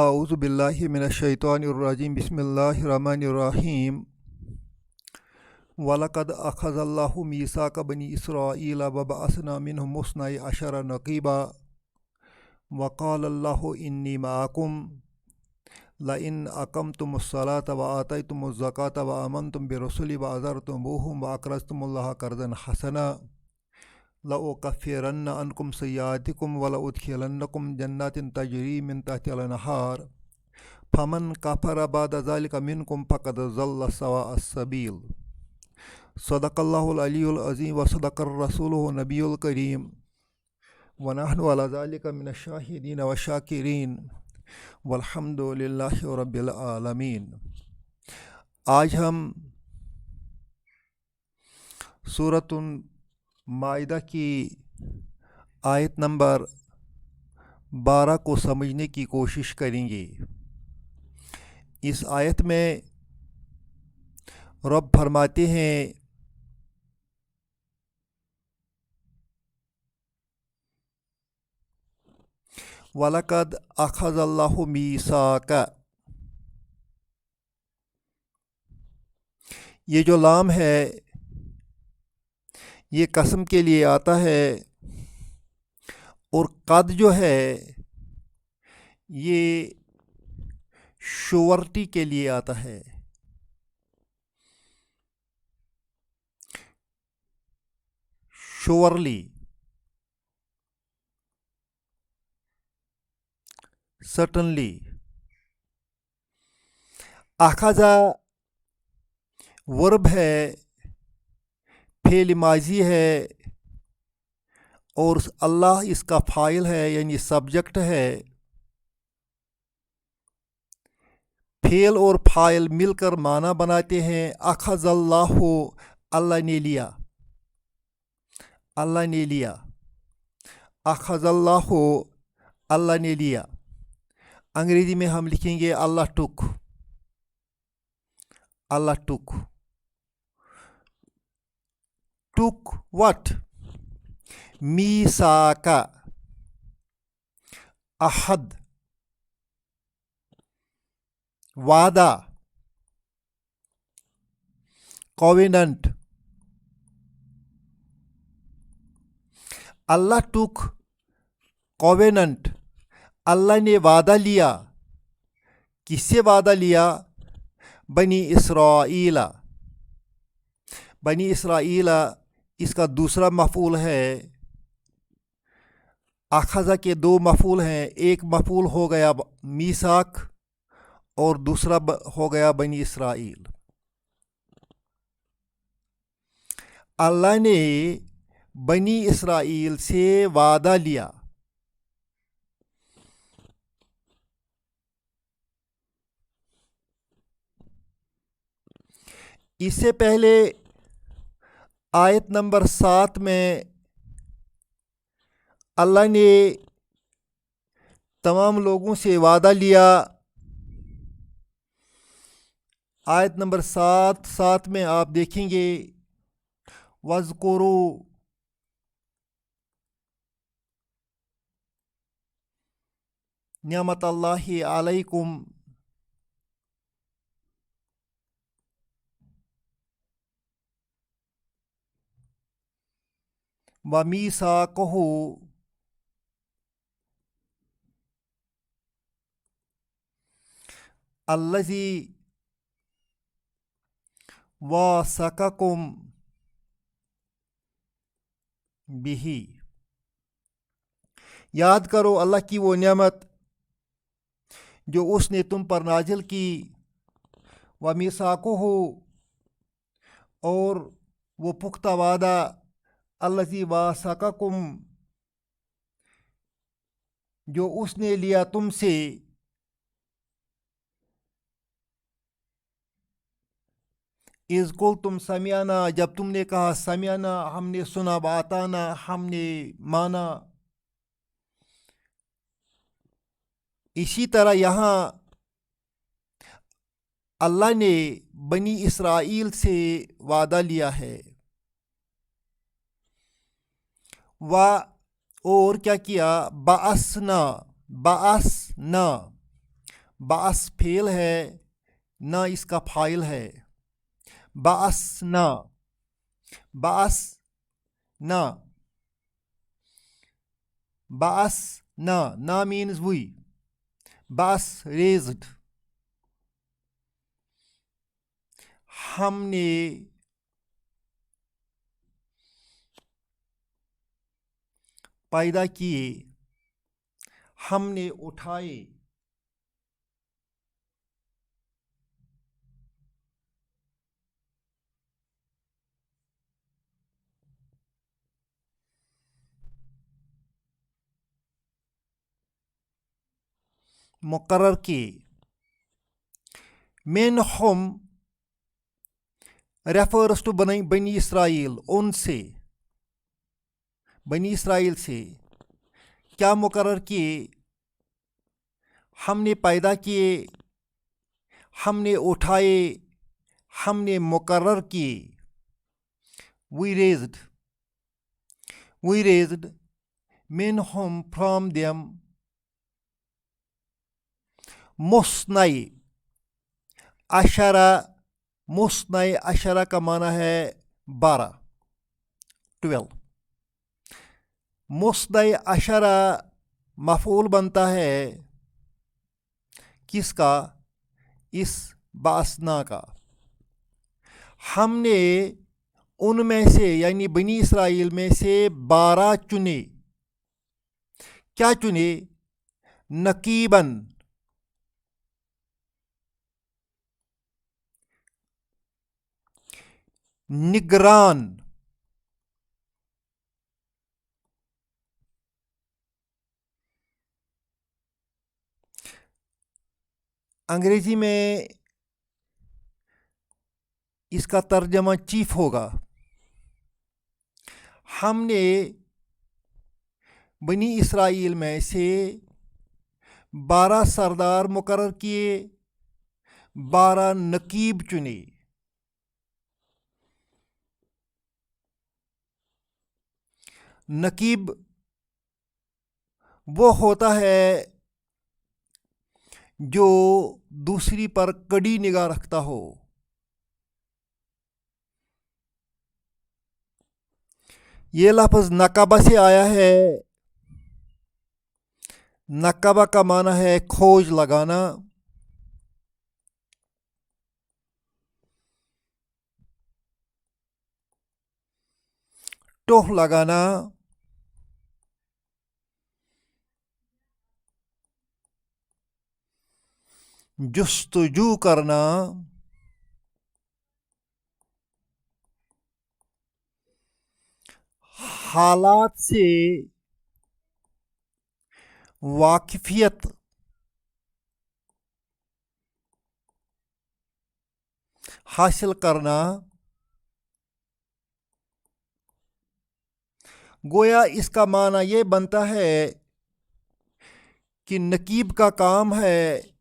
اعوذ باللہ من الشیطان الرجیم بسم اللہ الرحمن الرحیم وَلَقَدْ أَخَذَ اللَّهُ مِيثَاقَ بَنِي إِسْرَائِيلَ وَبَعَثْنَا مِنْهُمْ اثْنَيْ عَشَرَ نَقِيبًا وَقَالَ اللَّهُ إِنِّي مَعَكُمْ لَئِنْ أَقَمْتُمُ الصَّلَاةَ وَآتَيْتُمُ الزَّكَاةَ وَآمَنْتُمْ بِرُسُلِي وَعَزَّرْتُمُوهُمْ وَأَقْرَضْتُمُ اللَّهَ قَرْضًا حَسَنًا لَأُكَفِّرَنَّ عَنْكُمْ سَيِّئَاتِكُمْ وَلَأُدْخِلَنَّكُمْ جَنَّاتٍ تَجْرِي مِنْ تَحْتِهَا الْأَنْهَارُ فَمَنْ كَفَرَ بَعْدَ ذَلِكَ مِنْكُمْ فَقَدْ ضَلَّ سَوَاءَ السَّبِيلِ صدق اللہ العلی العظیم وصدق الرسول النبی الکریم ونحن علی ذلک من الشاہدین والشاکرین والحمد للہ رب العالمین۔ آج ہم سورۃ مائدہ کی آیت نمبر 12 کو سمجھنے کی کوشش کریں گے۔ اس آیت میں رب فرماتے ہیں وَلَقَدْ أَخَذَ اللَّهُ مِيثَاقَ، یہ جو لام ہے یہ قسم کے لیے آتا ہے، اور قد جو ہے یہ شورٹی کے لیے آتا ہے۔ Surely, certainly. اخذا ورب ہے، فعل ماضی ہے، اور اللہ اس کا فاعل ہے یعنی سبجیکٹ ہے۔ فعل اور فاعل مل کر معنی بناتے ہیں اخذ اللہ، اللہ نے لیا، اللہ نے لیا۔ اخذ اللہ، اللہ نے لیا۔ انگریزی میں ہم لکھیں گے اللہ ٹک، اللہ ٹک۔ ٹک واٹ؟ میثاق، عہد، وعدہ، کویننٹ۔ اللہ ٹک کویننٹ، اللہ نے وعدہ لیا۔ کس سے وعدہ لیا؟ بنی اسرائیل۔ بنی اسرائیل اس کا دوسرا مفعول ہے۔ اخذا کے دو مفعول ہیں، ایک مفعول ہو گیا میثاق اور دوسرا ہو گیا بنی اسرائیل۔ اللہ نے بنی اسرائیل سے وعدہ لیا۔ اس سے پہلے آیت نمبر 7 میں اللہ نے تمام لوگوں سے وعدہ لیا۔ آیت نمبر 7 میں آپ دیکھیں گے وَاذْكُرُوا نعمت اللہ علیکم وَمِيثَاقَهُ الَّذِي وَاثَقَكُم بِهِ، یاد کرو اللہ کی وہ نعمت جو اس نے تم پر نازل کی۔ وَمِيثَاقُهُ، اور وہ پختہ وعدہ، الَّذِي وَاثَقَكُم، جو اس نے لیا تم سے۔ اذ قلتم سمعنا، جب تم نے کہا سمعنا، ہم نے سنا، وَأَطَعْنَا، ہم نے مانا۔ اسی طرح یہاں اللہ نے بنی اسرائیل سے وعدہ لیا ہے۔ اور کیا کیا؟ بعثنا، بعثنا، बास फेल है, ना इसका फाइल है। बास ना, बास ना, बास na means we. बास raised, हमने पैदा किए, हमने उठाए। मुकर्रर किए। मिनहुम रेफर्स टू बनी इसराइल, उनसे, बनी इसराइल से। क्या मुकर्रर किए? हमने पैदा किए, हमने उठाए, हमने मुकर्रर किए। We raised minhum from them मुस्नई Ashara. मुस्नई Ashara का माना है 12, 12। मुस्नई अशरा मफूल बनता है किसका? इस बासना का। हमने उनमें से यानी बनी इसराइल में से 12 चुने। क्या चुने? नकीबन, निगरान। अंग्रेजी में इसका तर्जमा चीफ होगा। हमने बनी इसराइल में से 12 सरदार मुकर्रर किए, 12 नकीब चुने। नकीब वो होता है जो दूसरी पर कड़ी निगाह रखता हो। ये लफ्ज़ नकाबा से आया है। नकाबा का माना है खोज लगाना, टोह लगाना, जुस्तजू करना, हालात से वाकिफियत हासिल करना। गोया इसका माना ये बनता है कि नकीब का काम है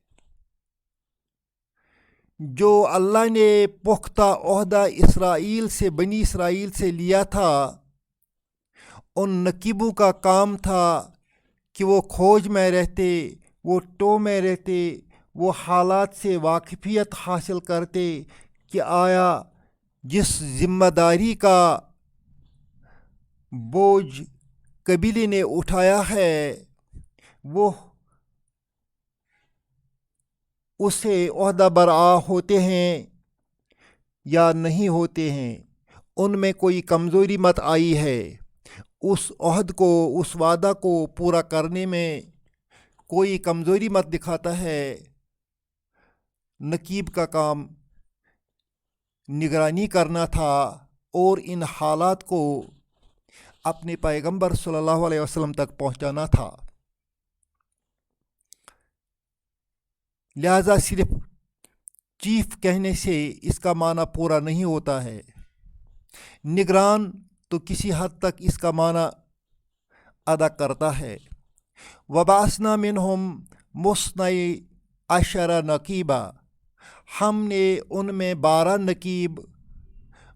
जो अल्लाह ने पुख्ता ओहदा इसराइल से, बनी इसराइल से लिया था, उन नकीबों का काम था कि वो खोज में रहते, वो टो में रहते, वो हालात से वाकिफियत हासिल करते कि आया जिस जिम्मेदारी का बोझ कबीले ने उठाया है वो उससे ओहदा बरआ होते हैं या नहीं होते हैं, उनमें कोई कमज़ोरी मत आई है, उस ओहद को, उस वादा को पूरा करने में कोई कमज़ोरी मत दिखाता है। नकीब का काम निगरानी करना था और इन हालात को अपने पैगंबर सल्लल्लाहु अलैहि वसल्लम तक पहुंचाना था। लिहाजा सिर्फ चीफ कहने से इसका माना पूरा नहीं होता है। निगरान तो किसी हद तक इसका माना अदा करता है। वबासना मिनहुम मुस्नई अशरा नकीबा, हमने उनमें 12 नकीब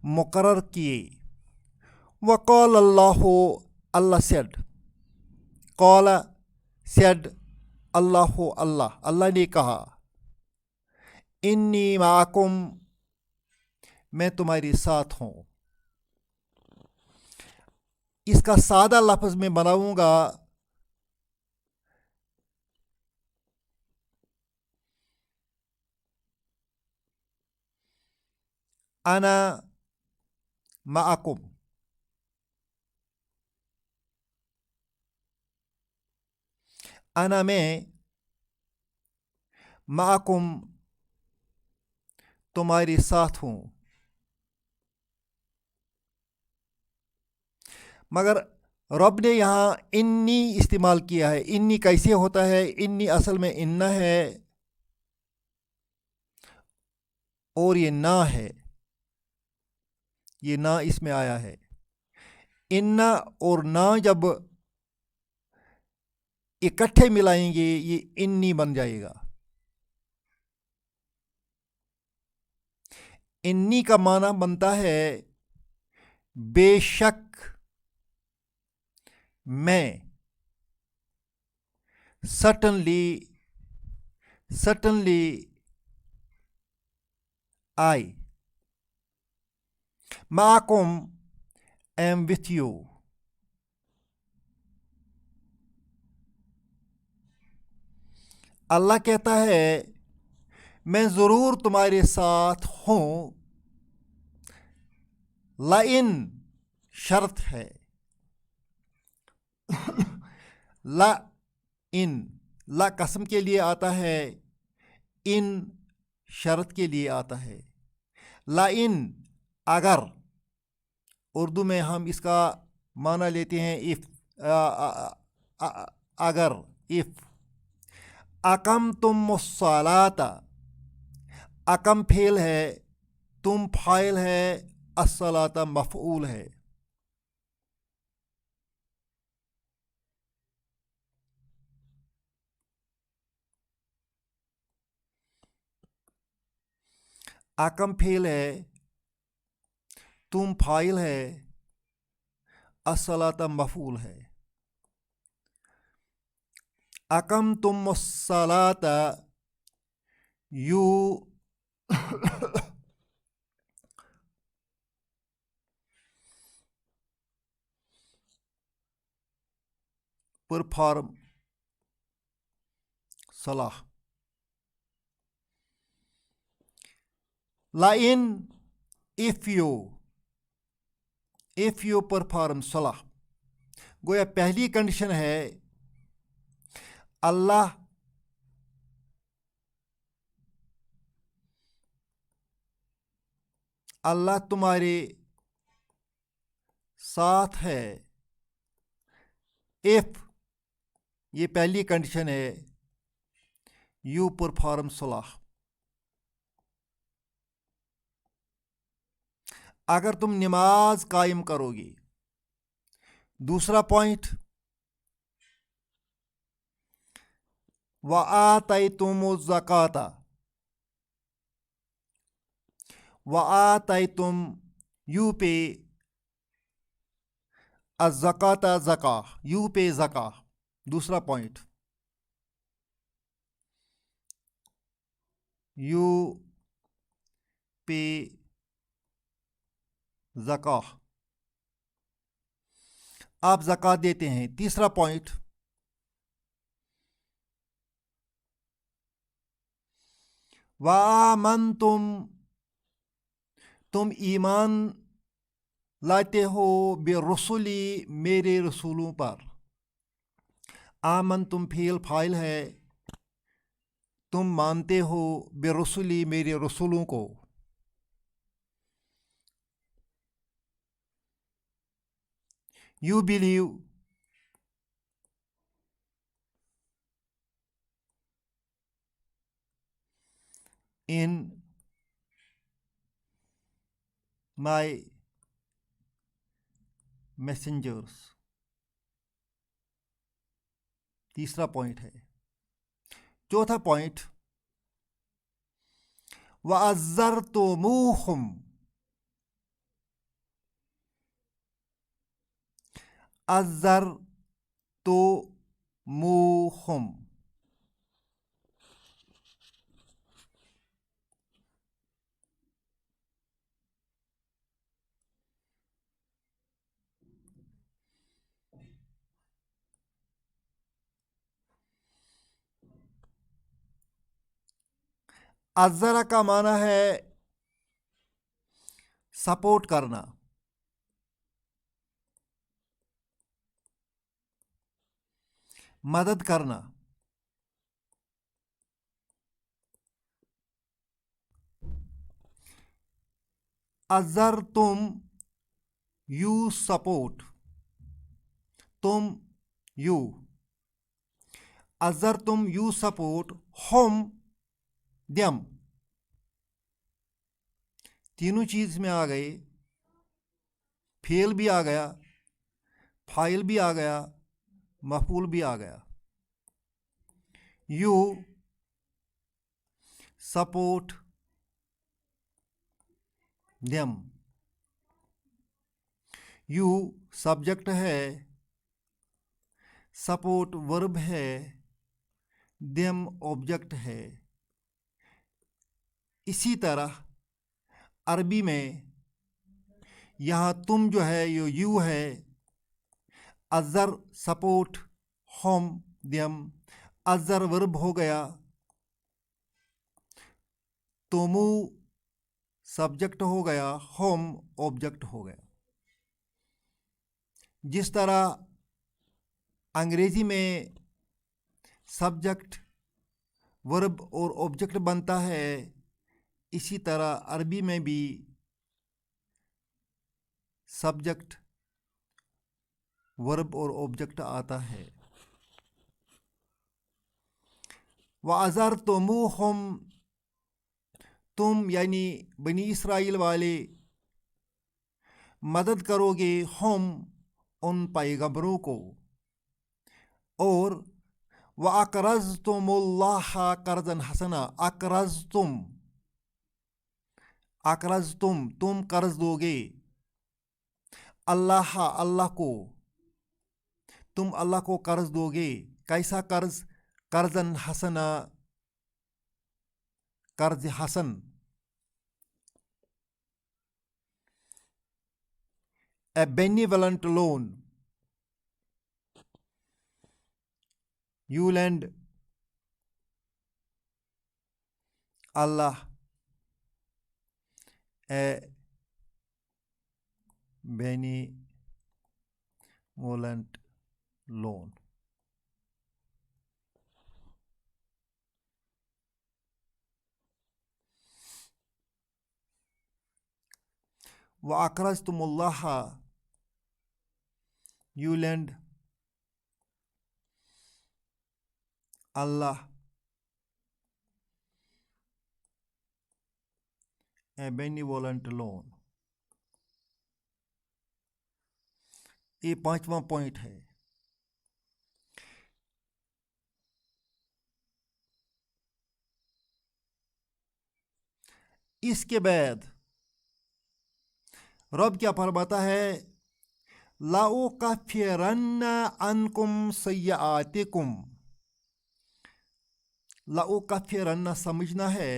मुकर्रर किए। वक़ाल अल्लाह, अल्लाह सेड, क़ाल सेड अल्लाह ने कहा, इन्नी माकुम, मैं तुम्हारे साथ हूँ। इसका सादा लफ्ज में बनाऊंगा, अना माकुम। अना में, माकुम तुम्हारे साथ हूँ। मगर रब ने यहाँ इन्नी इस्तेमाल किया है। इन्नी कैसे होता है? इन्नी असल में इन्ना है और ये ना है, ये ना इसमें आया है। इन्ना और ना जब इकट्ठे मिलाएंगे ये इन्नी बन जाएगा। इन्नी का माना बनता है बेशक मैं, certainly I, Makum am with you। अल्लाह कहता है मैं ज़रूर तुम्हारे साथ हूँ। लाइन शर्त है, ला इन, ला कसम के लिए आता है, इन शर्त के लिए आता है। ला इन अगर, उर्दू में हम इसका माना लेते हैं इफ, अगर, इफ। अकम तुम मुस्सलाता, अकम फेल है, तुम फाइल है, अस्सलाता मफऊल है। अकम फेल है, तुम फाइल है, अस्सलाता मफऊल है। अकम तुम मुस्सलाता, यू परफॉर्म सलाह। लाइन इफ यू परफॉर्म सलाह, गोया पहली कंडीशन है अल्लाह तुम्हारे साथ है। इफ, ये पहली कंडीशन है, यू परफॉर्म सलाह। अगर तुम नमाज कायम करोगे। दूसरा पॉइंट, व आतैतुम ज़काता, व आतैतुम, यू पे अज़काता, ज़का, यू पे ज़का। दूसरा पॉइंट, यू पे ज़का, आप ज़कात देते हैं। तीसरा पॉइंट, वामनतुम, तुम ईमान लाते हो बिरुसुली, मेरे रसूलों पर। आमन तुम फील फाइल है, तुम मानते हो बिरुसुली, मेरे रसूलों को। You believe, in my messengers. तीसरा पॉइंट है। चौथा पॉइंट, वअज़्ज़रतुमूहुम, अज़्ज़रतुमूहुम, अज़्ज़रा का माना है सपोर्ट करना, मदद करना। अज़्ज़र तुम, यू सपोर्ट, तुम यू। अज़्ज़र तुम यू सपोर्ट, हम दम, तीनों चीज़ में आ गए। फेल भी आ गया, फाइल भी आ गया, मफूल भी आ गया। यू सपोर्ट दम, यू सब्जेक्ट है, सपोर्ट वर्ब है, दम ऑब्जेक्ट है। इसी तरह अरबी में यहाँ तुम जो है ये यू है, अज़्ज़र सपोर्ट हम दम, अज़्ज़र वर्ब हो गया, तुमु सब्जेक्ट हो गया, हम ऑब्जेक्ट हो गया। जिस तरह अंग्रेजी में सब्जेक्ट वर्ब और ऑब्जेक्ट बनता है, इसी तरह अरबी में भी सब्जेक्ट वर्ब और ऑब्जेक्ट आता है। वअज़रतुमूहुम, तुम यानी बनी इसराइल वाले मदद करोगे हम उन पैगंबरों को। और वअक़रज़तुमुल्लाह क़र्ज़न हसना, अक़रज़तुम, अक़रज़तुम तुम कर्ज दोगे, अल्लाह अल्लाह को, तुम अल्लाह को कर्ज दोगे। कैसा कर्ज? क़र्ज़न हसना, कर्ज Hasan. A benevolent loan, you lend Allah a benevolent loan. वअक़रज़तुमुल्लाह, you lend Allah a benevolent loan. ये 5वां पॉइंट है। इसके बाद रब क्या फरमाता है? लाउकफ्फिरन्ना अन्कुम सय्यातिकुम। लाउकफ्फिरन्ना समझना है,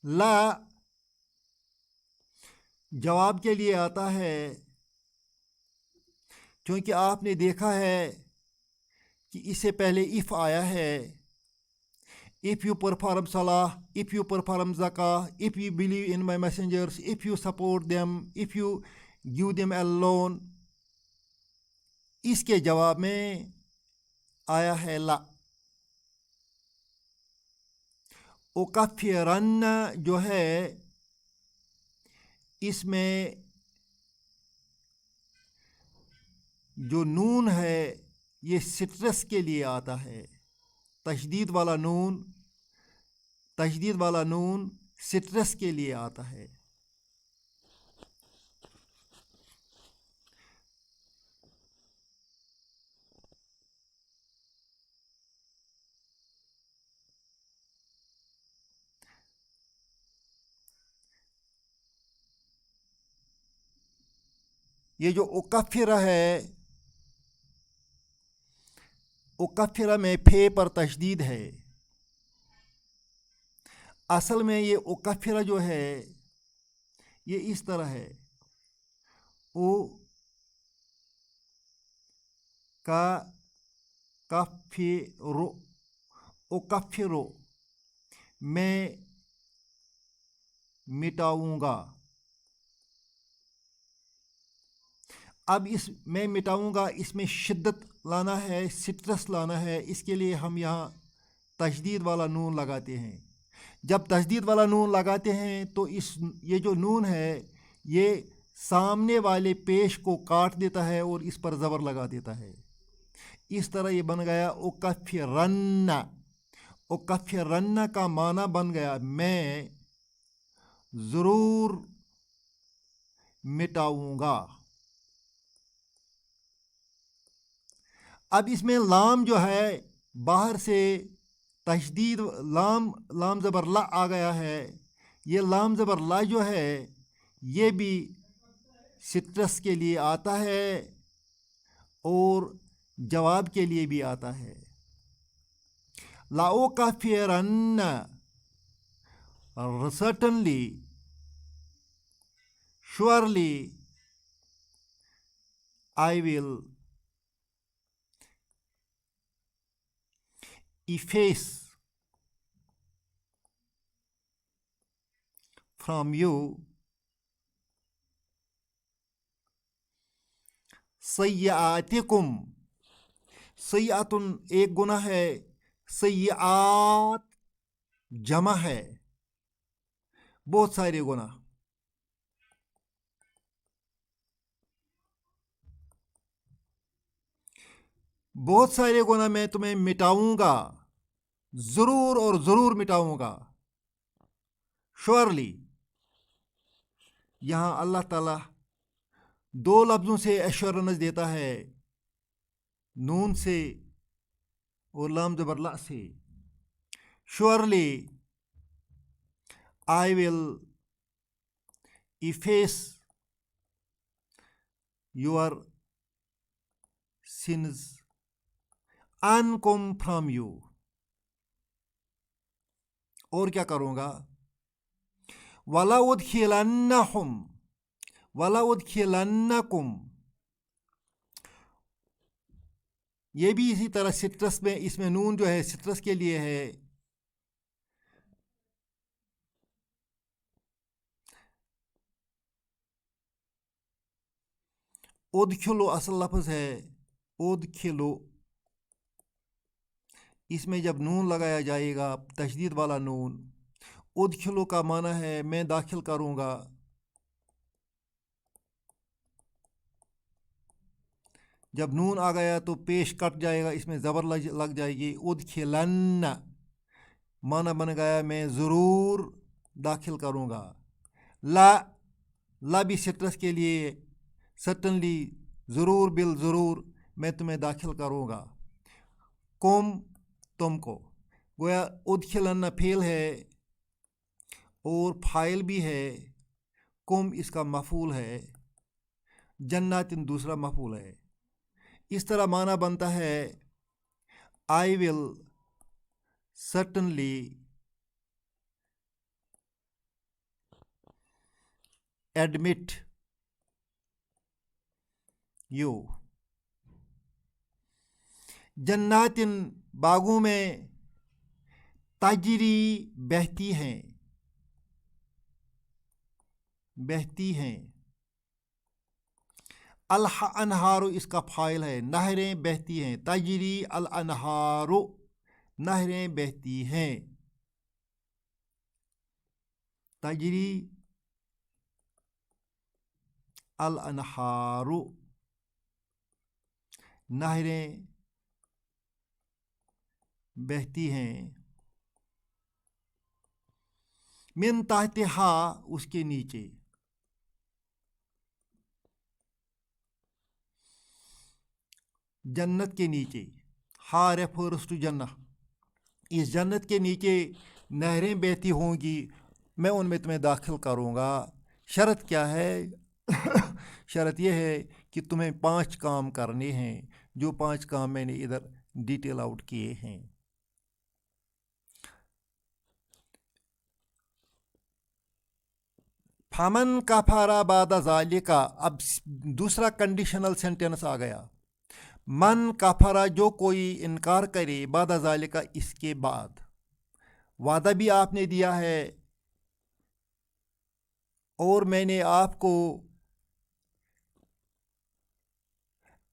ला जवाब के लिए आता है, क्योंकि आपने देखा है कि इससे पहले इफ़ आया है। If you perform salah, if you perform zakah, if you believe in my messengers, if you support them, if you give them a loan, इसके जवाब में आया है ला। उकफ्फिरन्ना जो है, इसमें जो नून है ये सिट्रस के लिए आता है। तशदीद वाला नून सिट्रस के लिए आता है। ये जो उकफ्फिरा है, उकफ्फिरा में फे पर तशदीद है। असल में ये उकफ्फिरा जो है یہ اس طرح ہے، او کا کفرو، او کفرو، میں مٹاؤں گا. اب اس میں مٹاؤں گا اس میں شدت لانا ہے، سٹرس لانا ہے، اس کے لیے ہم یہاں تشدید والا نون لگاتے ہیں. جب تشدید والا نون لگاتے ہیں تو یہ جو نون ہے یہ سامنے والے پیش کو کاٹ دیتا ہے اور اس پر زبر لگا دیتا ہے. اس طرح یہ بن گیا اکفرن. اکفرن کا معنی بن گیا میں ضرور مٹاؤں گا. اب اس میں لام جو ہے باہر سے تشدید لام زبر لا آ گیا ہے. یہ لام زبر لا جو ہے یہ بھی سٹرس کے لیے آتا ہے اور جواب کے لیے بھی آتا ہے. لأکفرن، certainly، surely، I will efface from you سیئاتکم. سیئاتن ایک گناہ ہے، سیئات جمع ہے، بہت سارے گناہ. بہت سارے گناہ میں تمہیں مٹاؤں گا، ضرور اور ضرور مٹاؤں گا. شورلی، یہاں اللہ تعالیٰ دو لفظوں سے ایشورنس دیتا ہے، نون سے اور لام زبر لا سے. Surely I will efface your sins uncome from you. اور کیا کروں گا؟ وَلَأُدْخِلَنَّهُمْ وَلَأُدْخِلَنَّكُمْ. یہ بھی اسی طرح سٹرس میں، اس میں نون جو ہے سٹرس کے لیے ہے. ادخلو اصل لفظ ہے ادخلو. اس میں جب نون لگایا جائے گا تشدید والا نون، ادخلو کا معنی ہے میں داخل کروں گا. جب نون آ گیا تو پیش کٹ جائے گا، اس میں زبر لگ جائے گی. ادخلن معنی بن گیا میں ضرور داخل کروں گا. لا بھی سٹرس کے لیے، سٹنلی، ضرور، بالضرور میں تمہیں داخل کروں گا. کم تم کو، گویا ادخلن فعل ہے اور فاعل بھی ہے، کم اس کا مفعول ہے، جنات دوسرا مفعول ہے. اس طرح معنی بنتا ہے I will certainly admit you. جنات باغوں میں، تجری بہتی ہیں، بہتی ہیں. الانہارو اس کا فاعل ہے، نہریں بہتی ہیں. تجری الانہارو، نہریں بہتی ہیں. تجری الانہارو، نہریں بہتی ہیں. من تحتہا اس کے نیچے. جنت کے نیچے، ہا ریفرز ٹو جنہ. اس جنت کے نیچے نہریں بہتی ہوں گی، میں ان میں تمہیں داخل کروں گا. شرط کیا ہے؟ شرط یہ ہے کہ تمہیں 5 کام کرنے ہیں، جو 5 کام میں نے ادھر ڈیٹیل آؤٹ کیے ہیں. फमन कफरा बाद ज़ालिका, अब दूसरा कंडीशनल सेंटेंस आ गया। मन कफरा, जो कोई इनकार करे, बाद ज़ालिका, इसके बाद। वादा भी आपने दिया है और मैंने आपको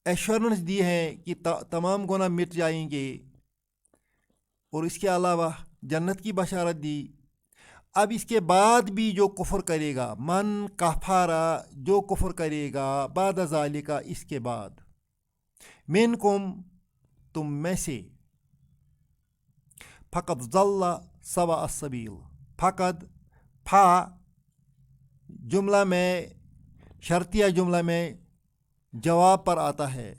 एश्योरेंस दी है कि तमाम गुनाह मिट जाएंगे, और इसके अलावा जन्नत की बशारत दी। अब इसके बाद भी जो कुफ्र करेगा, मन कफारा, जो कुफ्र करेगा, बाद ज़ालिका, इसके बाद, मिनकुम, तुम में से, फ़क़द ज़ल्ला सवा अस्सबील, फ़क़द, फा जुमला में, शर्तिया जुमला में जवाब पर आता है।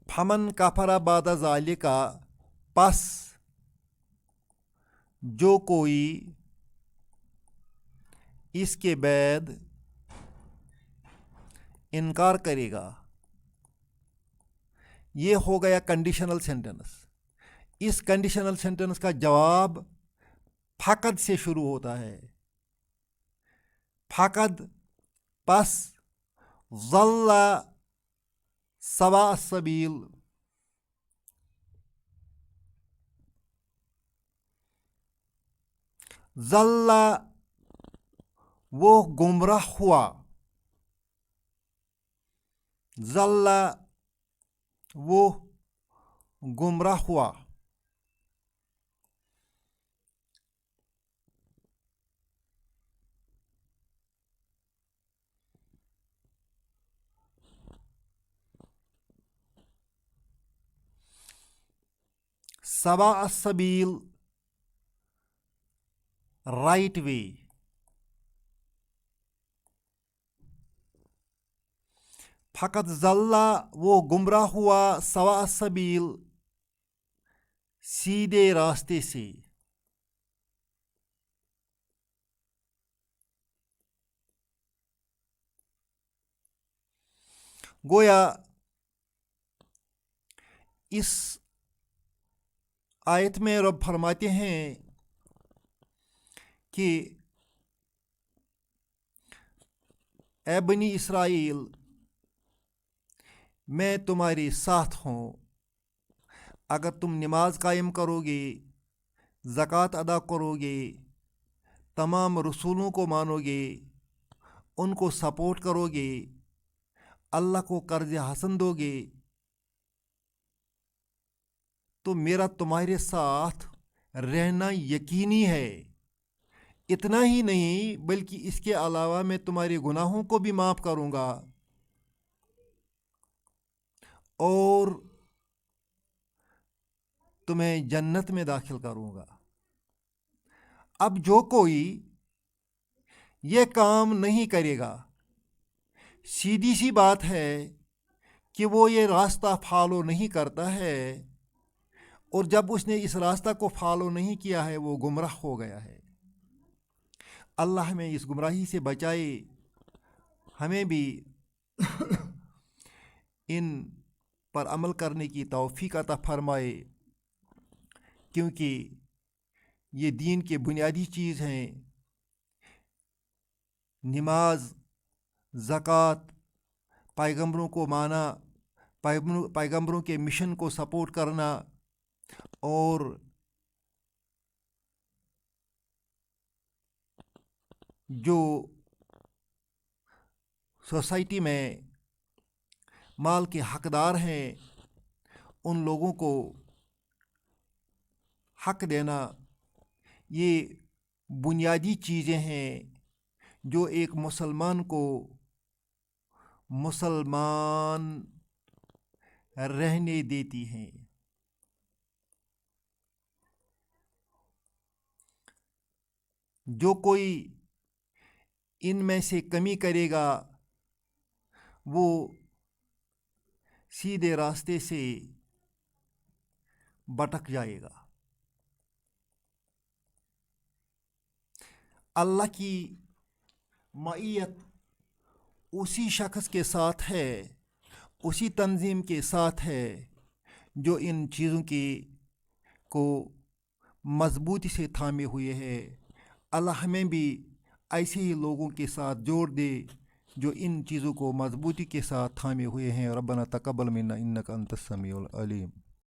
फमन कफरा बाद ज़ालिका, पस जो कोई इसके बाद इनकार करेगा। ये हो गया कंडीशनल सेंटेंस। इस कंडीशनल सेंटेंस का जवाब फ़क़द से शुरू होता है। फ़क़द, पस, ज़ल्ला सवा सबील, ज़ल्ला वो गुमराह हुआ, ज़ल्ला वो गुमराह हुआ। सवा सबील, राइट वे। फ़क़द ज़ल्ला वो गुमराह हुआ, सवा सबील, सीधे रास्ते से। गोया इस आयत में रब फरमाते हैं कि ए बनी इसराइल, मैं तुम्हारे साथ हूँ। अगर तुम नमाज कायम करोगे, ज़कात अदा करोगे, तमाम रसूलों को मानोगे, उनको सपोर्ट करोगे, अल्लाह को कर्ज हसन दोगे, तो मेरा तुम्हारे साथ रहना यकीनी है। इतना ही नहीं, बल्कि इसके अलावा मैं तुम्हारे गुनाहों को भी माफ़ करूँगा और तुम्हें जन्नत में दाखिल करूँगा। अब जो कोई ये काम नहीं करेगा, सीधी सी बात है कि वो ये रास्ता फॉलो नहीं करता है, और जब उसने इस रास्ता को फॉलो नहीं किया है, वो गुमराह हो गया है। अल्लाह हमें इस गुमराही से बचाए, हमें भी इन पर अमल करने की तौफीक अता फरमाए, क्योंकि ये दीन के बुनियादी चीज़ हैं। नमाज, ज़कात, पैगंबरों को माना, पैगंबरों के मिशन को सपोर्ट करना, और जो सोसाइटी में माल के हकदार हैं, उन लोगों को हक देना, ये बुनियादी चीज़ें हैं जो एक मुसलमान को मुसलमान रहने देती हैं। जो कोई इनमें से कमी करेगा, वो सीधे रास्ते से भटक जाएगा। अल्लाह की मईयत उसी शख्स के साथ है, उसी तंजीम के साथ है जो इन चीज़ों की को मजबूती से थामे हुए है। अल्लाह हमें भी ایسے ہی لوگوں کے ساتھ جوڑ دے جو ان چیزوں کو مضبوطی کے ساتھ تھامے ہوئے ہیں۔ ربنا تقبل منا انک انت السمیع العلیم۔